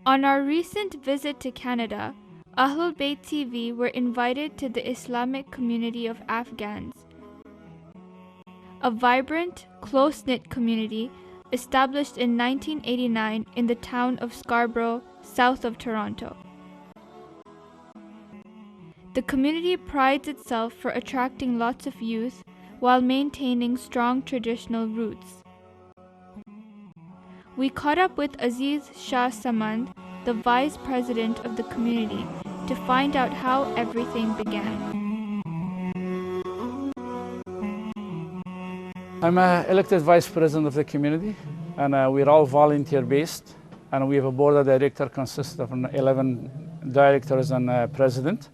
On our recent visit to Canada, Ahlulbayt TV were invited to the Islamic community of Afghans, a vibrant, close-knit community established in 1989 in the town of Scarborough, south of Toronto. The community prides itself for attracting lots of youth while maintaining strong traditional roots. We caught up with Aziz Shah Samand, the vice president of the community, to find out how everything began. I'm an elected vice president of the community, and we're all volunteer-based, and we have a board of directors consisting of 11 directors and president,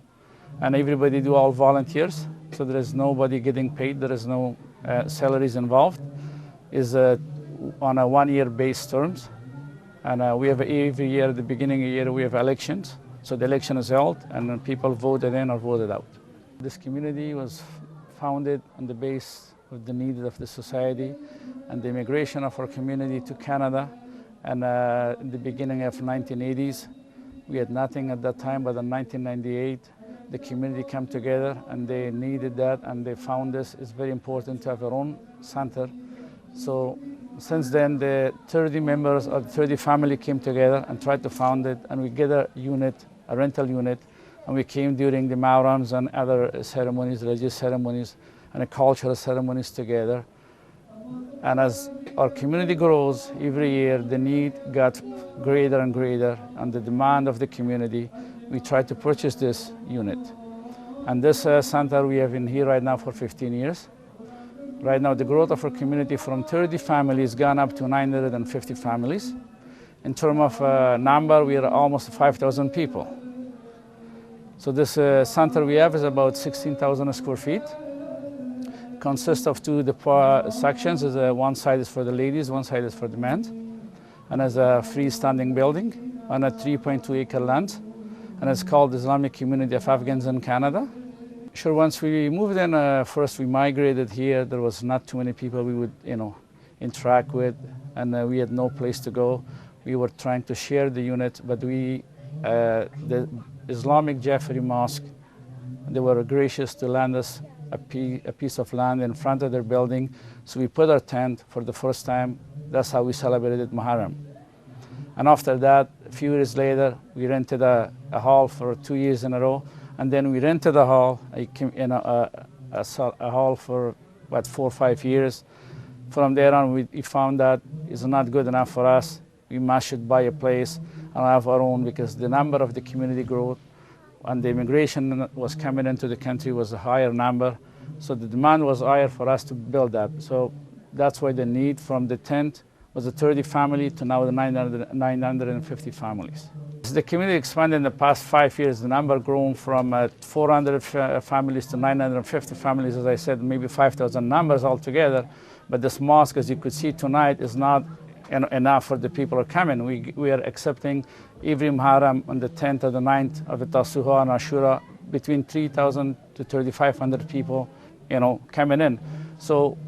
and everybody do all volunteers, so there is nobody getting paid, there is no salaries involved. Is on a one-year base terms, and we have every year at the beginning of the year we have elections, so the election is held and then people voted in or voted out. This community was founded on the base of the needs of the society and the immigration of our community to Canada, and in the beginning of 1980s we had nothing at that time, but in 1998 the community came together and they needed that, and they found this is very important to have our own center. So since then, the 30 members of the 30 family came together and tried to found it, and we get a unit, a rental unit, and we came during the Mahrams and other ceremonies, religious ceremonies, and cultural ceremonies together. And as our community grows, every year the need got greater and greater, and the demand of the community, we tried to purchase this unit. And this center we have in here right now for 15 years. Right now, the growth of our community from 30 families gone up to 950 families. In terms of number, we are almost 5,000 people. So this center we have is about 16,000 square feet. Consists of two sections. One side is for the ladies, one side is for the men. And it's a freestanding building on a 3.2 acre land. And it's called the Islamic Community of Afghans in Canada. Sure, once we moved in, first we migrated here. There was not too many people we would, interact with, and we had no place to go. We were trying to share the unit, but the Islamic Jaffery Mosque, they were gracious to lend us a piece of land in front of their building. So we put our tent for the first time. That's how we celebrated Muharram. And after that, a few years later, we rented a hall for 2 years in a row. And then we rented a hall, a hall for about 4 or 5 years. From there on, we found that it's not good enough for us. We should buy a place and have our own, because the number of the community growth and the immigration was coming into the country was a higher number. So the demand was higher for us to build that. So that's why the need from the tent was a 30 family to now the 950 families. As the community expanded in the past 5 years, the number grown from 400 families to 950 families, as I said, maybe 5,000 numbers altogether. But this mosque, as you could see tonight, is not enough for the people who are coming. We are accepting every Muharram on the 10th or the 9th of the Tasu'a and Ashura, between 3,000 to 3,500 people, coming in. So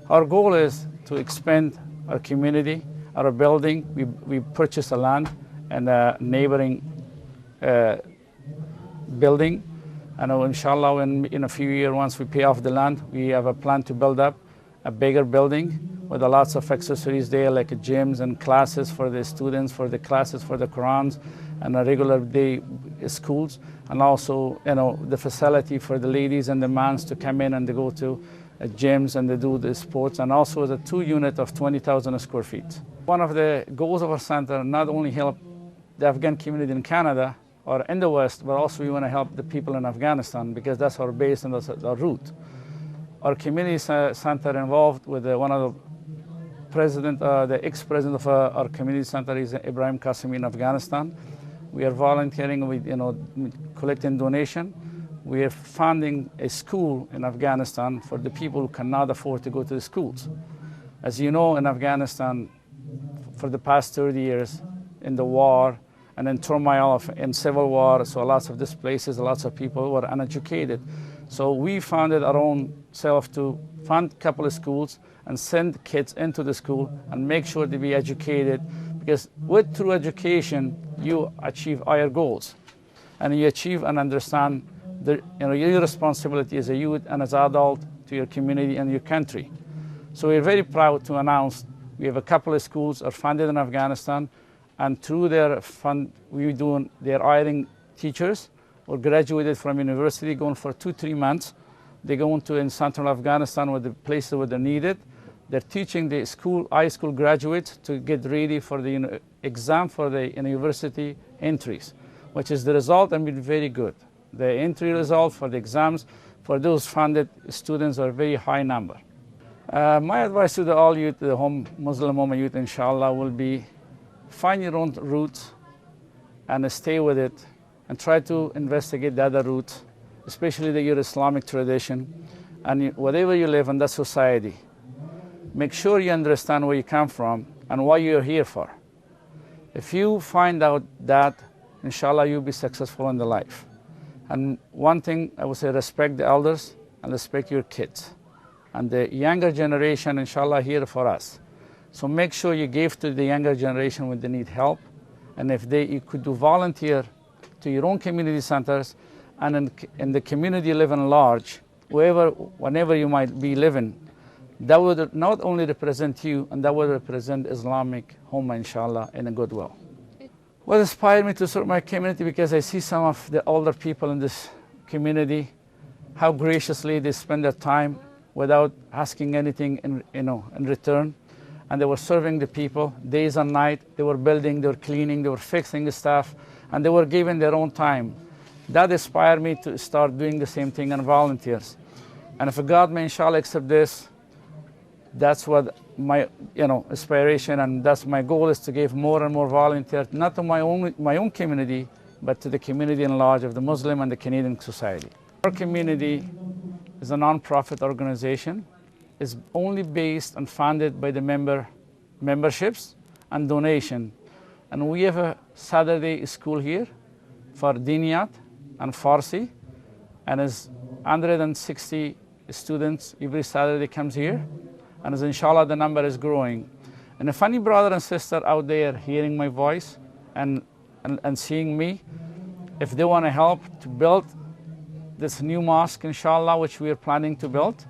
our goal is to expand our community, our building. We purchased a land and a neighboring building. And inshallah, in a few years, once we pay off the land, we have a plan to build up a bigger building with lots of accessories there, like gyms and classes for the students, for the classes for the Qurans, and a regular day schools, and also the facility for the ladies and the men to come in and they go to gyms and they do the sports, and also the 2 unit of 20,000 square feet. One of the goals of our center, not only help the Afghan community in Canada or in the West, but also we want to help the people in Afghanistan, because that's our base and that's our root. Our community center involved with one of the ex-president of our community center is Ibrahim Qasimi in Afghanistan. We are volunteering with, collecting donation. We are funding a school in Afghanistan for the people who cannot afford to go to the schools. As you know, in Afghanistan, for the past 30 years, in the war and in turmoil in civil war, so lots of displaces, lots of people were uneducated. So we founded our own self to fund a couple of schools and send kids into the school and make sure to be educated, because with true education, you achieve higher goals, and you achieve and understand your responsibility as a youth and as an adult to your community and your country. So we're very proud to announce we have a couple of schools are funded in Afghanistan, and through their fund, they're hiring teachers or graduated from university, going for 2-3 months. They go into in central Afghanistan with the places where they're needed. They're teaching the high school graduates to get ready for the exam for the university entries, which is the result and been very good. The entry result for the exams for those funded students are a very high number. My advice to all youth, the Muslim Ummah youth, inshallah, will be find your own roots and stay with it and try to investigate the other roots, especially your Islamic tradition and whatever you live in that society. Make sure you understand where you come from and what you're here for. If you find out that, inshallah, you'll be successful in the life. And one thing I would say, respect the elders and respect your kids. And the younger generation, inshallah, here for us. So make sure you give to the younger generation when they need help. And if you could do volunteer to your own community centers and in the community living large, whenever you might be living, that would not only represent you, and that would represent Islamic Ummah, inshallah, in a good way. What inspired me to serve my community, because I see some of the older people in this community, how graciously they spend their time without asking anything in return. And they were serving the people days and night. They were building, they were cleaning, they were fixing the stuff, and they were giving their own time. That inspired me to start doing the same thing and volunteers. And if God may, inshallah, accept this, that's what my inspiration, and that's my goal, is to give more and more volunteers, not to my own community, but to the community in large of the Muslim and the Canadian society. Our community is a non-profit organization. It's only based and funded by the memberships and donation. And we have a Saturday school here for Diniyat and Farsi, and it's 160 students every Saturday comes here. And as inshallah, the number is growing. And if any brother and sister out there hearing my voice and seeing me, if they want to help to build this new mosque, inshallah, which we are planning to build,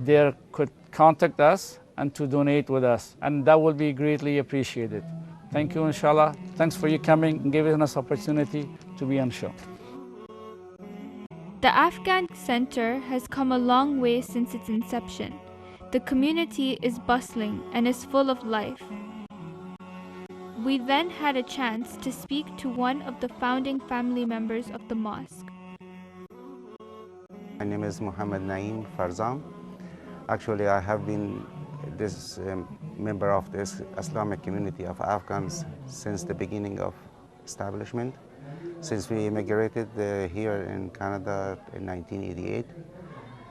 they could contact us and to donate with us. And that will be greatly appreciated. Thank you, inshallah. Thanks for you coming and giving us opportunity to be on show. The Afghan Center has come a long way since its inception. The community is bustling and is full of life. We then had a chance to speak to one of the founding family members of the mosque. My name is Muhammad Naeem Farzam. Actually, I have been this member of this Islamic community of Afghans since the beginning of establishment, since we immigrated here in Canada in 1988,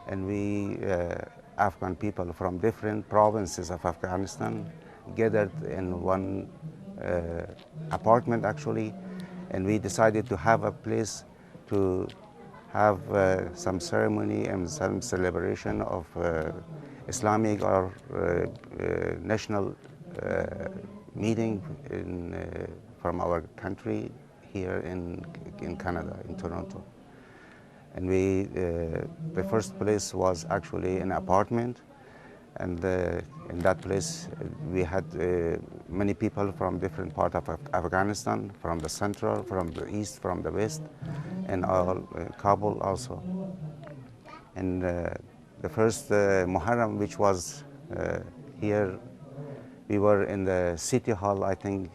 and we Afghan people from different provinces of Afghanistan gathered in one apartment actually, and we decided to have a place to have some ceremony and some celebration of Islamic or national meeting from our country here in Canada, in Toronto. And the first place was actually an apartment, and in that place we had many people from different parts of Afghanistan, from the central, from the east, from the west, and all Kabul also. And the first Muharram, which was here, we were in the City Hall, I think,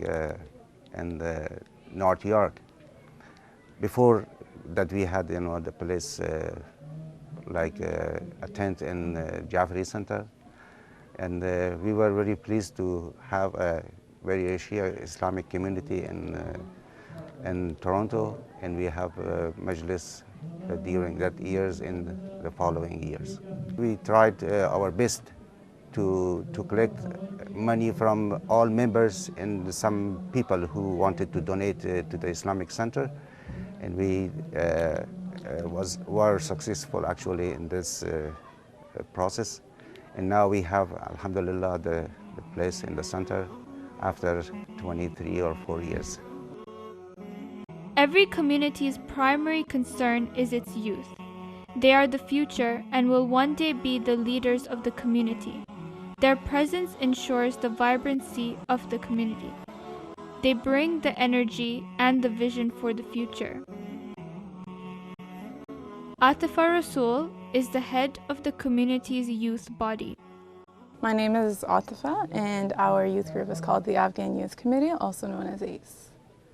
in North York. Before that, we had, the place like a tent in Jaffrey Center, and we were very pleased to have a very Shia Islamic community in Toronto, and we have majlis during that years in the following years. We tried our best to collect money from all members and some people who wanted to donate to the Islamic Center, and we were successful actually in this process. And now we have, alhamdulillah, the place in the center after 23 or 4 years. Every community's primary concern is its youth. They are the future and will one day be the leaders of the community. Their presence ensures the vibrancy of the community. They bring the energy and the vision for the future. Atifa Rasool is the head of the community's youth body. My name is Atifa, and our youth group is called the Afghan Youth Committee, also known as ACE.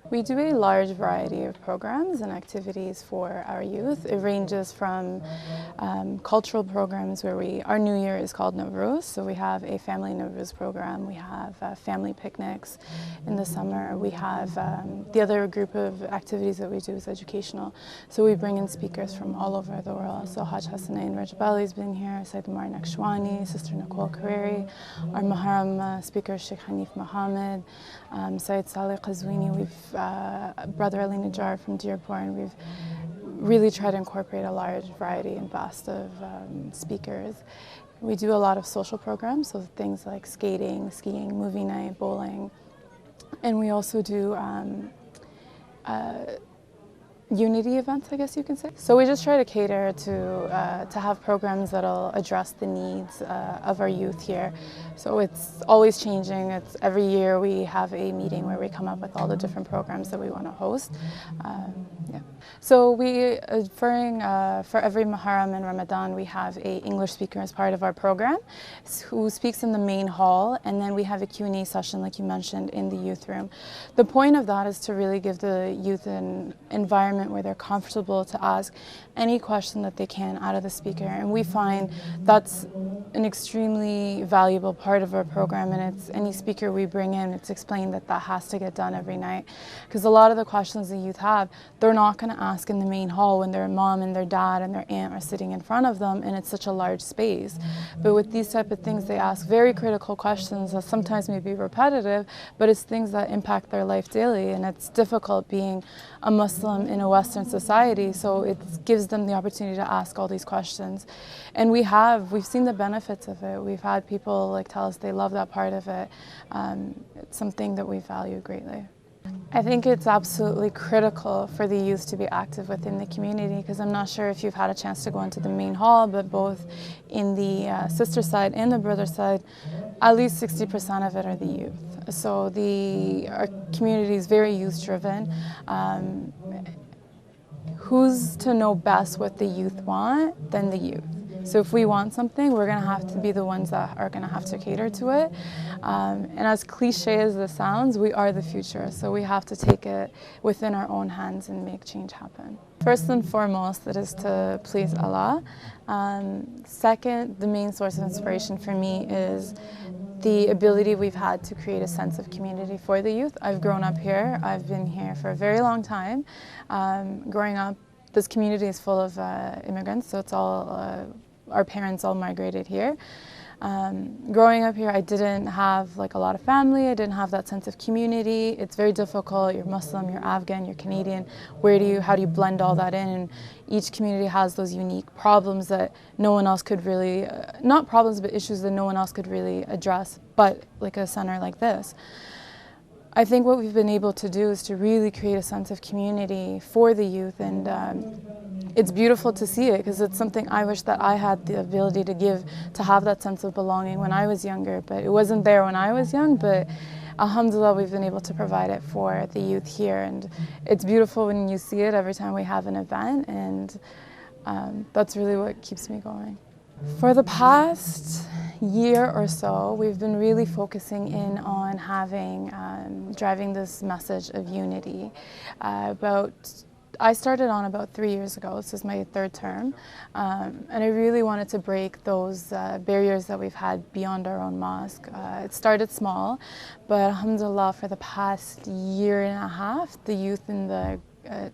We do a large variety of programs and activities for our youth. It ranges from cultural programs where our New Year is called Nowruz, so we have a family Nowruz program. We have family picnics in the summer. We have the other group of activities that we do is educational. So we bring in speakers from all over the world. So Haj Hassanain Rajabali has been here, Sayyid Umar Nakshwani, Sister Nicole Kareri, our Muharram speaker Sheikh Hanif Mohammed, Sayyid Saleh Qazwini. We've Brother Ali Najjar from Reborn. We've really tried to incorporate a large variety and vast of speakers. We do a lot of social programs, so things like skating, skiing, movie night, bowling. And we also do unity events, I guess you can say. So we just try to cater to have programs that'll address the needs of our youth here. So it's always changing. It's every year we have a meeting where we come up with all the different programs that we want to host. Yeah. So for every Muharram and Ramadan, we have an English speaker as part of our program who speaks in the main hall, and then we have a Q&A session, like you mentioned, in the youth room. The point of that is to really give the youth an environment where they're comfortable to ask any question that they can out of the speaker, and we find that's an extremely valuable part of our program. And it's any speaker we bring in, it's explained that that has to get done every night, because a lot of the questions the youth have, they're not going to ask in the main hall when their mom and their dad and their aunt are sitting in front of them and it's such a large space. But with these type of things, they ask very critical questions that sometimes may be repetitive, but it's things that impact their life daily, and it's difficult being a Muslim in a Western society, so it gives them the opportunity to ask all these questions. And we've seen the benefits of it. We've had people tell us they love that part of it. It's something that we value greatly. I think it's absolutely critical for the youth to be active within the community, because I'm not sure if you've had a chance to go into the main hall, but both in the sister side and the brother side, at least 60% of it are the youth. So our community is very youth driven. Who's to know best what the youth want than the youth? So if we want something, we're going to have to be the ones that are going to have to cater to it. And as cliche as this sounds, we are the future. So we have to take it within our own hands and make change happen. First and foremost, it is to please Allah. Second, the main source of inspiration for me is the ability we've had to create a sense of community for the youth. I've grown up here. I've been here for a very long time. Growing up, this community is full of immigrants, so it's all our parents all migrated here. Growing up here, I didn't have a lot of family. I didn't have that sense of community. It's very difficult. You're Muslim, you're Afghan, you're Canadian. How do you blend all that in? And each community has those unique problems that no one else could really, not problems, but issues that no one else could really address, but like a center like this. I think what we've been able to do is to really create a sense of community for the youth, and it's beautiful to see it, because it's something I wish that I had the ability to have that sense of belonging when I was younger, but it wasn't there when I was young. But alhamdulillah, we've been able to provide it for the youth here, and it's beautiful when you see it every time we have an event, and that's really what keeps me going. For the past year or so, we've been really focusing in on driving this message of unity. I started on about 3 years ago. This is my third term, and I really wanted to break those barriers that we've had beyond our own mosque. It started small, but alhamdulillah, for the past year and a half, the youth in the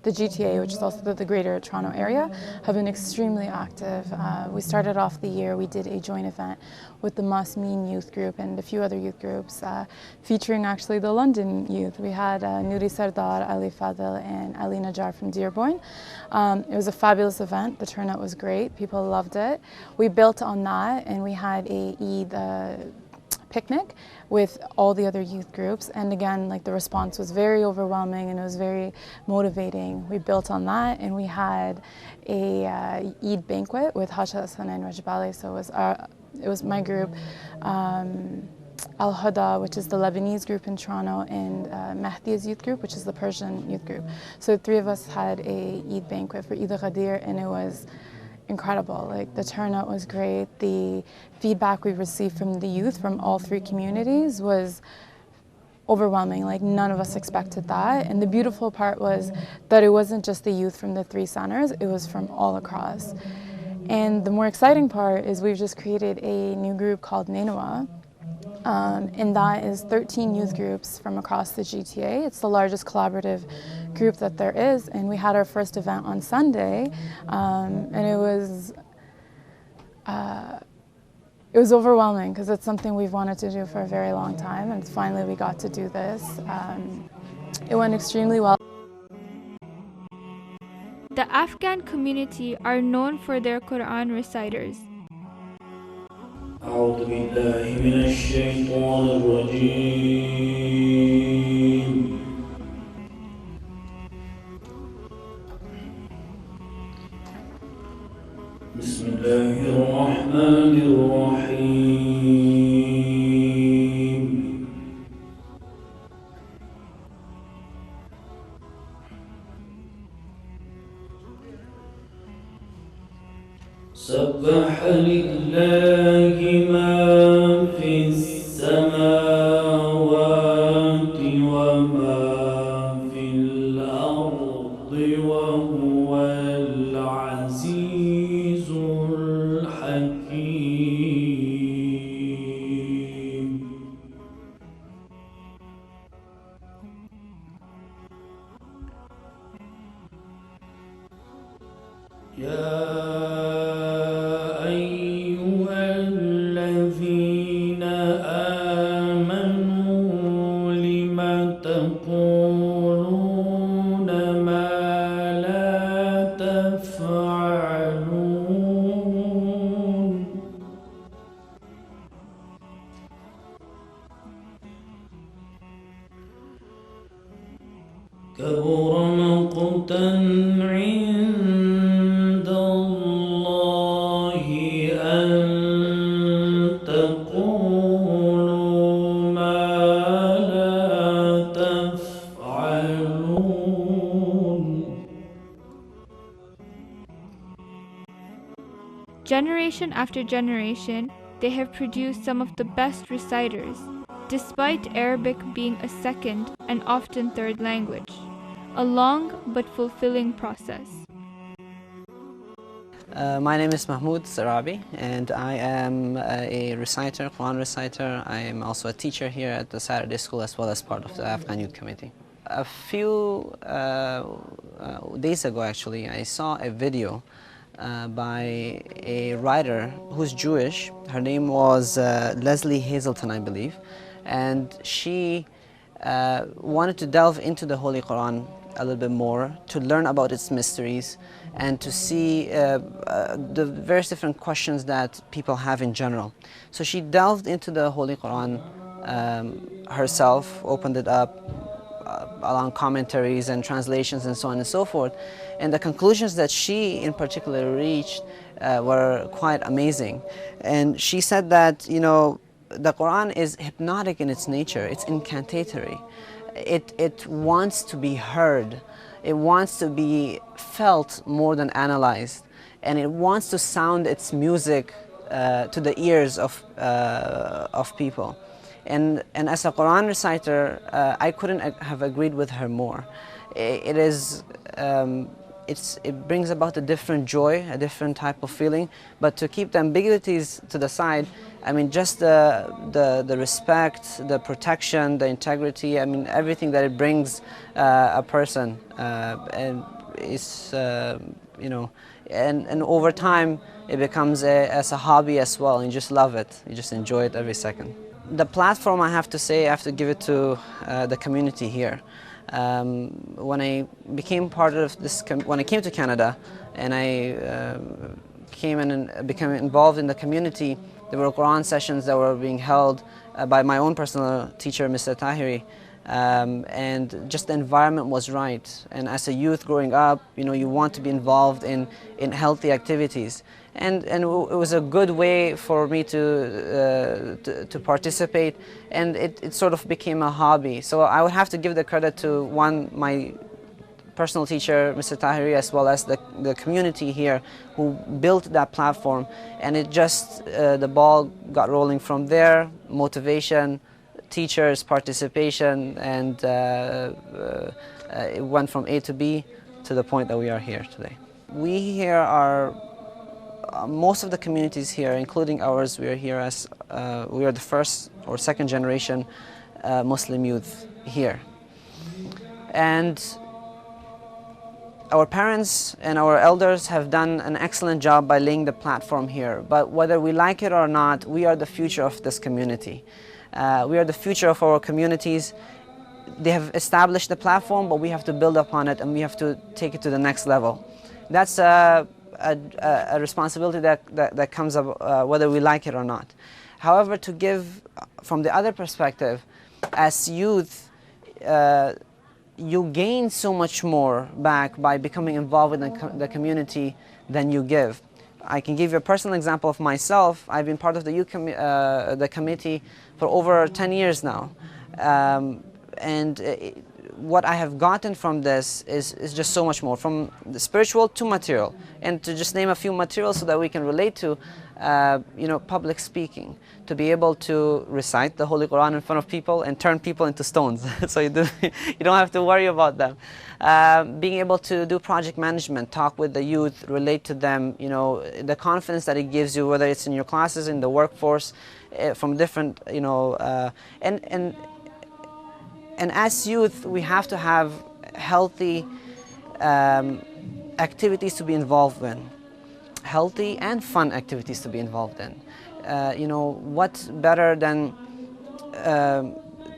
GTA, which is also the Greater Toronto area, have been extremely active. We started off the year, we did a joint event with the Masmin youth group and a few other youth groups, featuring actually the London youth. We had Nuri Sardar, Ali Fadil, and Ali Najjar from Reborn. It was a fabulous event. The turnout was great. People loved it. We built on that, and we had a Eid picnic with all the other youth groups, and again, like, the response was very overwhelming and it was very motivating. We built on that, and we had a Eid banquet with Hajj Hassan and Rajbali. So it was my group, Al-Huda, which is the Lebanese group in Toronto, and Mahdi's youth group, which is the Persian youth group. So the three of us had a Eid banquet for Eid al-Ghadir, and it was incredible. Like, the turnout was great. The feedback we received from the youth from all three communities was overwhelming. Like, none of us expected that. And the beautiful part was that it wasn't just the youth from the three centers, it was from all across. And the more exciting part is we've just created a new group called Nainawa. And that is 13 youth groups from across the GTA. It's the largest collaborative group that there is, and we had our first event on Sunday, and it was overwhelming because it's something we've wanted to do for a very long time, and finally we got to do this. It went extremely well. The Afghan community are known for their Quran reciters. أعوذ بالله من الشيطان الرجيم بسم الله الرحمن الرحيم سبح لله ما في السماوات وما في الأرض وهو العزيز الحكيم يا كبر مقتا عند الله أن تقولوا ما لا تفعلون. Generation after generation, they have produced some of the best reciters, despite Arabic being a second and often third language. A long but fulfilling process. My name is Mahmoud Sarabi, and I am a reciter, Quran reciter. I am also a teacher here at the Saturday School, as well as part of the Afghan Youth Committee. A few days ago, actually, I saw a video by a writer who's Jewish. Her name was Leslie Hazelton, I believe, and she wanted to delve into the Holy Quran a little bit more, to learn about its mysteries, and to see the various different questions that people have in general. So she delved into the Holy Quran herself, opened it up along commentaries and translations and so on and so forth. And the conclusions that she in particular reached were quite amazing. And she said that, you know, the Quran is hypnotic in its nature, it's incantatory. It wants to be heard, it wants to be felt more than analyzed, and it wants to sound its music to the ears of people. And as a Quran reciter, I couldn't have agreed with her more. It brings about a different joy, a different type of feeling, but to keep the ambiguities to the side, I mean, just the respect, the protection, the integrity, I mean, everything that it brings a person, and is, you know, and over time it becomes as a hobby as well, and you just love it, you just enjoy it every second. The platform, I have to say, I have to give it to the community here. When I became part of this, when I came to Canada and I came in and became involved in the community, There were Quran sessions that were being held by my own personal teacher, Mr. Tahiri, and just the environment was right. And as a youth growing up, you want to be involved in healthy activities. And it was a good way for me to participate, and it sort of became a hobby. So I would have to give the credit to my personal teacher, Mr. Tahiri, as well as the community here who built that platform. And it just, the ball got rolling from there, motivation, teachers, participation, and it went from A to B to the point that we are here today. We here are, most of the communities here, including ours, we are here as, we are the first or second generation Muslim youth here. And our parents and our elders have done an excellent job by laying the platform here. But whether we like it or not, we are the future of this community. We are the future of our communities. They have established the platform, but we have to build upon it and we have to take it to the next level. That's a responsibility that comes up whether we like it or not. However, to give from the other perspective, as youth, you gain so much more back by becoming involved in the community than you give. I can give you a personal example of myself. I've been part of the youth the committee for over 10 years now. What I have gotten from this is just so much more, from the spiritual to material. And to just name a few materials so that we can relate to, public speaking, to be able to recite the Holy Quran in front of people and turn people into stones, so you don't have to worry about them. Being able to do project management, talk with the youth, relate to them, the confidence that it gives you, whether it's in your classes, in the workforce, from different, and as youth, we have to have healthy activities to be involved in. Healthy and fun activities to be involved in. What better than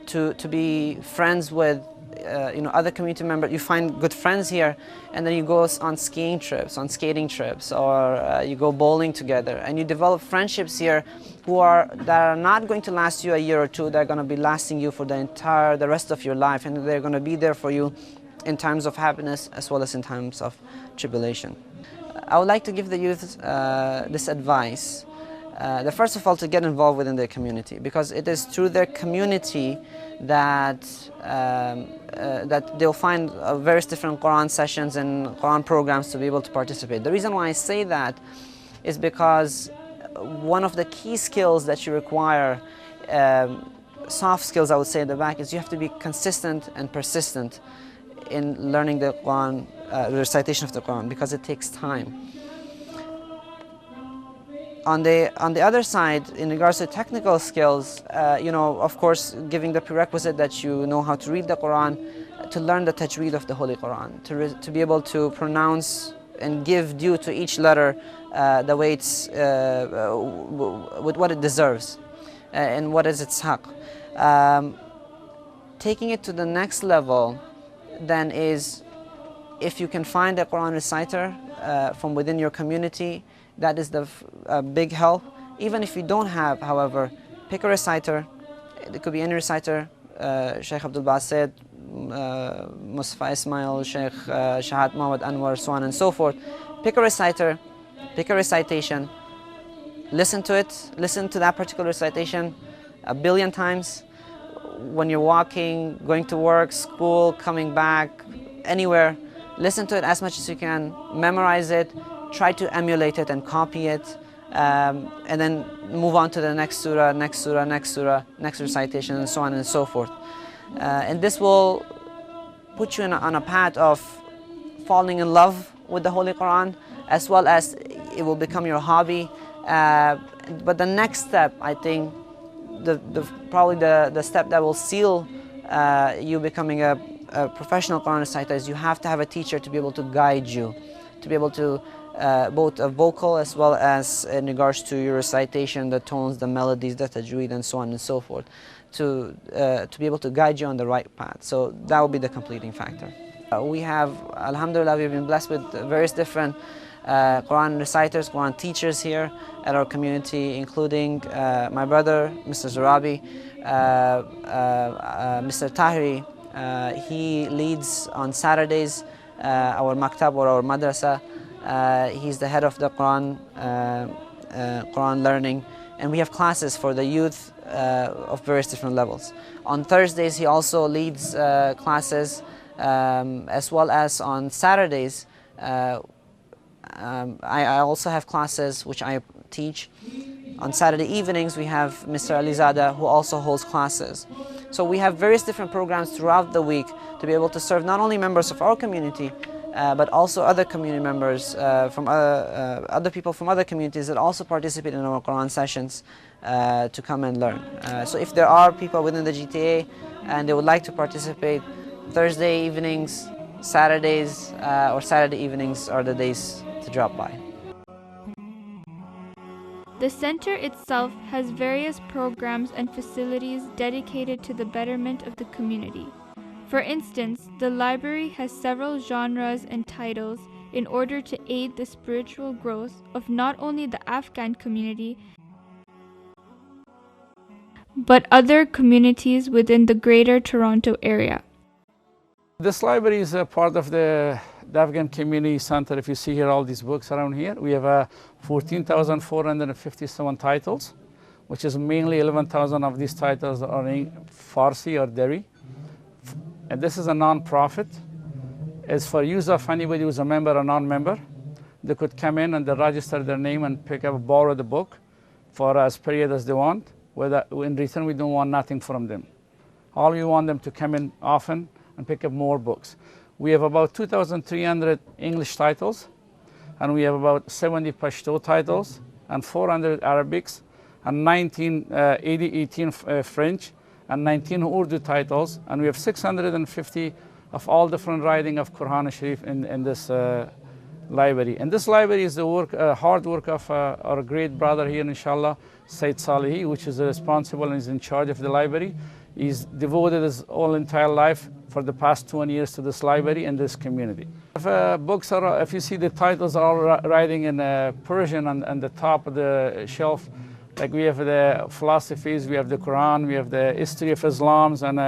to be friends with other community members. You find good friends here, and then you go on skiing trips, on skating trips, or you go bowling together, and you develop friendships here that are not going to last you a year or two. They're going to be lasting you for the rest of your life, and they're going to be there for you in times of happiness as well as in times of tribulation. I would like to give the youth this advice. First of all, to get involved within their community, because it is through their community that they'll find various different Quran sessions and Quran programs to be able to participate. The reason why I say that is because one of the key skills that you require, soft skills I would say at the back, is you have to be consistent and persistent in learning the Quran, the recitation of the Quran, because it takes time. On the other side, in regards to technical skills, of course, giving the prerequisite that you know how to read the Quran, to learn the tajweed of the Holy Quran, to be able to pronounce and give due to each letter the way it's, with what it deserves, and what is its haqq. Taking it to the next level then is, if you can find a Quran reciter from within your community, that is the big help. Even if you don't have, however, pick a reciter. It could be any reciter, Sheikh Abdul Basit, Mustafa Ismail, Sheikh Shahad Muhammad Anwar, so on and so forth. Pick a reciter, pick a recitation, listen to it, listen to that particular recitation 1 billion times. When you're walking, going to work, school, coming back, anywhere, listen to it as much as you can, memorize it, try to emulate it and copy it, and then move on to the next surah, next surah, next surah, next recitation, and so on and so forth. And this will put you on a path of falling in love with the Holy Quran, as well as it will become your hobby. But the next step, I think, probably the step that will seal you becoming a professional Quran reciter, is you have to have a teacher to be able to guide you, to be able to both a vocal as well as in regards to your recitation, the tones, the melodies, the tajweed, and so on and so forth, to be able to guide you on the right path. So that will be the completing factor. We have, alhamdulillah, we've been blessed with various different Quran reciters, Quran teachers here at our community, including my brother, Mr. Zurabi, Mr. Tahiri. He leads on Saturdays our maktab or our madrasa. He's the head of the Quran learning, and we have classes for the youth of various different levels. On Thursdays, he also leads classes, as well as on Saturdays. I also have classes which I teach. On Saturday evenings, we have Mr. Alizada, who also holds classes. So we have various different programs throughout the week to be able to serve not only members of our community, but also other community members from other people from other communities that also participate in our Quran sessions to come and learn. So if there are people within the GTA and they would like to participate, Thursday evenings, Saturdays, or Saturday evenings are the days to drop by. The center itself has various programs and facilities dedicated to the betterment of the community. For instance, the library has several genres and titles in order to aid the spiritual growth of not only the Afghan community, but other communities within the Greater Toronto area. This library is a part of the Afghan Community Center. If you see here all these books around here, we have 14,457 titles, which is mainly 11,000 of these titles are in Farsi or Dari. And this is a non-profit. It's for use of anybody who's a member or non-member. They could come in and they register their name and pick up, borrow the book for as period as they want. In return, we don't want nothing from them. All we want them to come in often and pick up more books. We have about 2,300 English titles, and we have about 70 Pashto titles, and 400 Arabics, and 18 French, and 19 Urdu titles, and we have 650 of all different writing of Quran Sharif in this library. And this library is the hard work of our great brother here, inshallah, Sayyid Salihi, which is responsible and is in charge of the library. He's devoted his whole entire life for the past 20 years to this library and this community. If you see the titles are all writing in Persian on the top of the shelf, like we have the philosophies, we have the Quran, we have the history of Islams and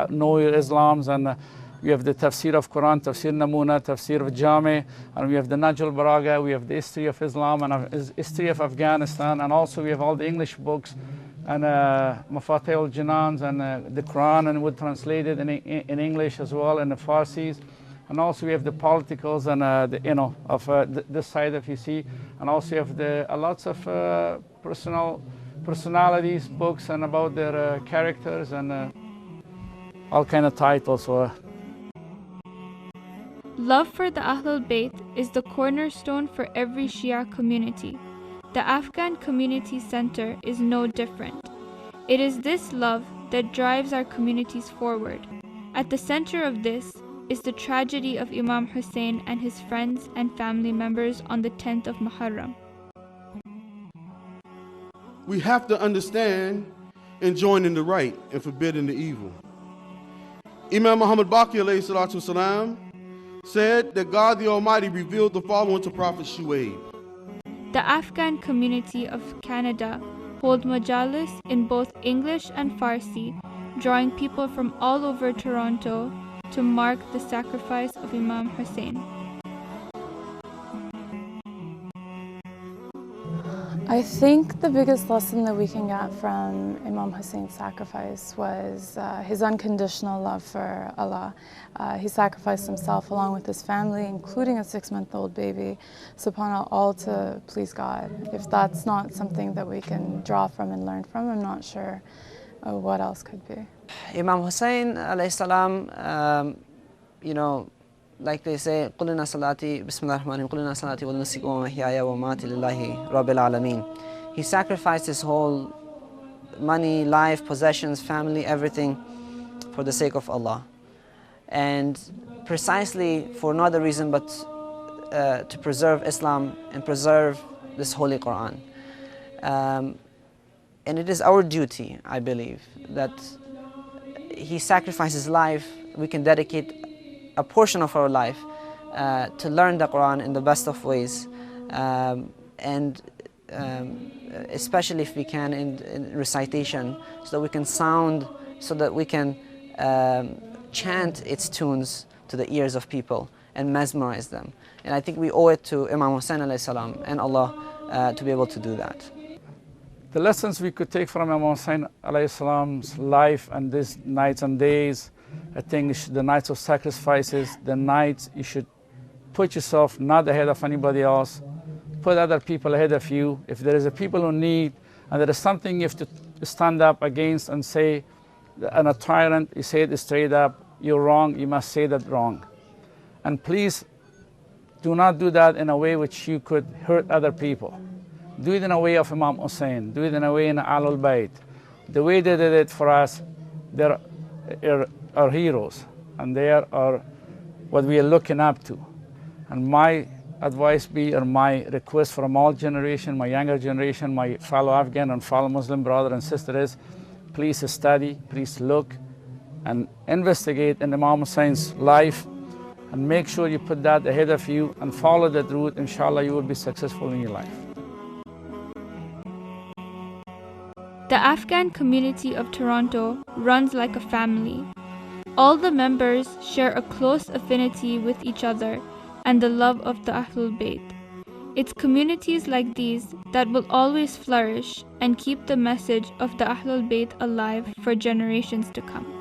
know your Islams, and we have the tafsir of Quran, tafsir Namuna, tafsir of Jami, and we have the Najul Baraga, we have the history of Islam and history of Afghanistan, and also we have all the English books and Mafatih al-Jinans and the Quran, and would translated in English as well, and the Farsis. And also we have the politicals and this side, if you see, and also we have the lots of personalities books and about their characters and all kind of titles. Love for the Ahlulbayt is the cornerstone for every Shia community. The Afghan Community Center is no different. It is this love that drives our communities forward. At the center of this is the tragedy of Imam Hussein and his friends and family members on the 10th of Muharram. We have to understand and join in the right and forbid in the evil. Imam Muhammad Baqi alayhi salatu wasalam said that God the Almighty revealed the following to Prophet Shuaib. The Afghan community of Canada hold majalis in both English and Farsi, drawing people from all over Toronto to mark the sacrifice of Imam Hussein. I think the biggest lesson that we can get from Imam Hussein's sacrifice was his unconditional love for Allah. He sacrificed himself along with his family, including a 6-month-old baby, subhanAllah, all to please God. If that's not something that we can draw from and learn from, I'm not sure what else could be. Imam Hussein alayhi salam, like they say, قُلْ إِنَّ صَلَاتِي بِسْمِ اللَّهِ الرَّحْمَنِ الرَّحِيمِ قُلْ إِنَّ صَلَاتِي وَنُسُكِي وَمَحْيَايَ وَمَمَاتِي لِلَّهِ رَبِّ الْعَالَمِينَ. He sacrificed his whole money, life, possessions, family, everything for the sake of Allah. And precisely for no other reason but to preserve Islam and preserve this Holy Quran. And it is our duty, I believe, that he sacrificed his life. We can dedicate a portion of our life to learn the Quran in the best of ways, and especially if we can in recitation, so that we can sound, so that we can chant its tunes to the ears of people and mesmerize them. And I think we owe it to Imam Hussein alayhi salam and Allah to be able to do that. The lessons we could take from Imam Hussein alayhi salam's life and these nights and days, I think the nights of sacrifices, the nights you should put yourself not ahead of anybody else, put other people ahead of you. If there is a people who need, and there is something you have to stand up against and say, and a tyrant, you say it straight up, you're wrong, you must say that wrong. And please do not do that in a way which you could hurt other people. Do it in a way of Imam Hussein, do it in a way in Ahlulbayt. The way they did it for us, they're our heroes, and they are what we are looking up to. And my advice be, or my request from all generation, my younger generation, my fellow Afghan and fellow Muslim brother and sister is, please study, please look and investigate in Imam Hussein's life, and make sure you put that ahead of you and follow that route. Inshallah, you will be successful in your life. The Afghan community of Toronto runs like a family. All the members share a close affinity with each other and the love of the Ahlulbayt. It's communities like these that will always flourish and keep the message of the Ahlulbayt alive for generations to come.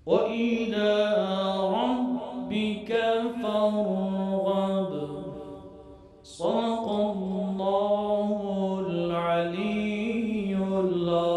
وإلى ربك فارغب صدق الله العلي العظيم